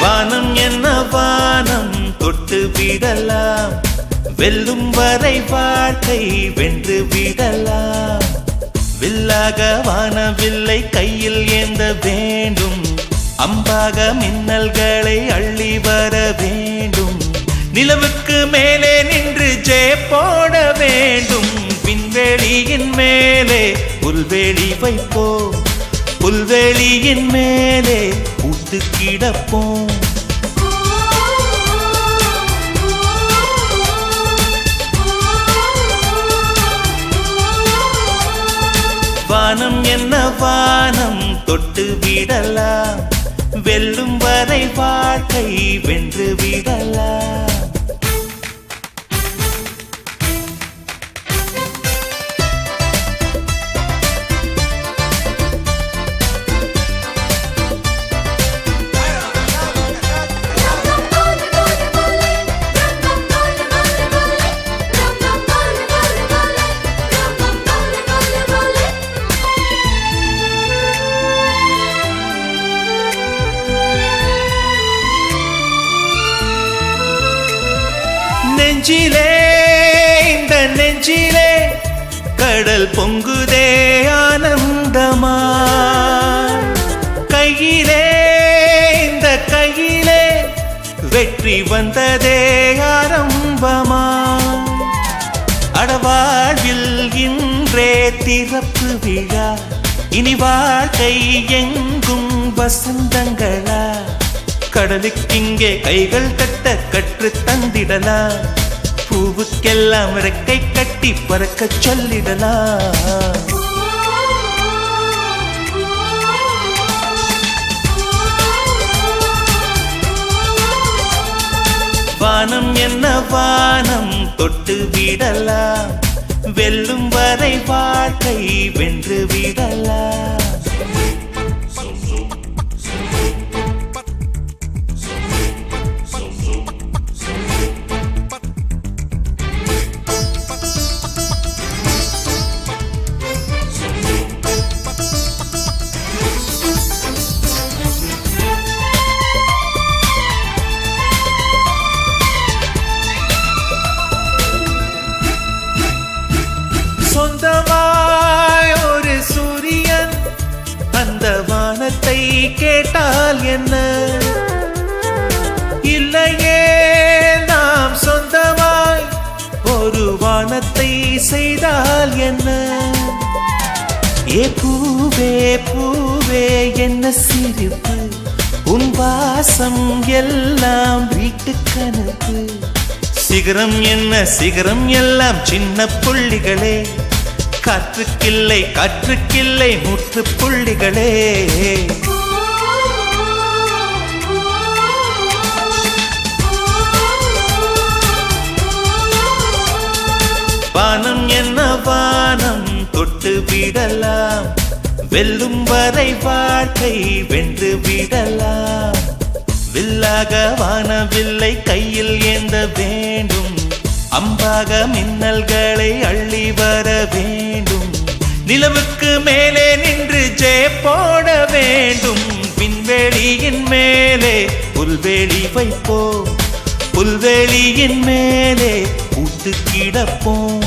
வானம் என்ன வானம் தொட்டு விடலாம், வெல்லும் வரை வாழ்க்கை வென்று விடலாம். வில்லாக வானவில்லை கையில் ஏந்த வேண்டும், அம்பாக மின்னல்களை அள்ளி வர வேண்டும். நிலவுக்கு மேலே நின்று ஜெய போட வேண்டும். விண்வெளியின் மேலே புல்வெளி வைப்போம், புல்வெளியின் மேலே பூத்து கிடப்போம். வானம் என்ன வானம் தொட்டு விடலாம், வெல்லும் வரை வாழ்க்கை வென்று விடலாம். நெஞ்சிலே இந்த நெஞ்சிலே கடல் பொங்குதே ஆனந்தமா, கையிலே இந்த கையிலே வெற்றி வந்ததே ஆரம்பமா. அடவாழ்வில் இன்றே திறப்பு விழா, இனி வாழ்க்கை எங்கும் வசந்தங்களா. கடலுக்கிங்கே கைகள் கட்ட கற்று தந்திடலாம், பூவுக்கெல்லாம் ரெக்கை கட்டி பறக்க சொல்லிடலாம். வானம் என்ன வானம் தொட்டு விடலாம், வெல்லும் வரை வாழ்க்கை வென்று விடலாம். சொந்தமாய் ஒரு சூரியன் அந்த வானத்தை கேட்டால் என்ன, இல்லையே நாம் சொந்தமாய் ஒரு வானத்தை செய்தால் என்ன. ஏ பூவே பூவே என்ன சிரிப்பு, உன் வாசம் எல்லாம் வீட்டுக்கனுப்பு. சிகரம் என்ன சிகரம் எல்லாம் சின்ன புள்ளிகளே, காற்றுக்கில்லை காற்றுக்கில்லை முற்று புள்ளிகளே. வானம் என்ன வானம் தொட்டு விடலாம், வெல்லும் வரை வாழ்க்கை வென்று விடலாம். வில்லாக வானவில்லை கையில் ஏந்த வேண்டும், அம்பாக மின்னல்களை அள்ளி வர வேண்டும். நிலவுக்கு மேலே நின்று ஜெய போட வேண்டும். விண்வெளியின் மேலே புல்வெளி வைப்போம், புல்வெளியின் மேலே பூத்து கிடப்போம்.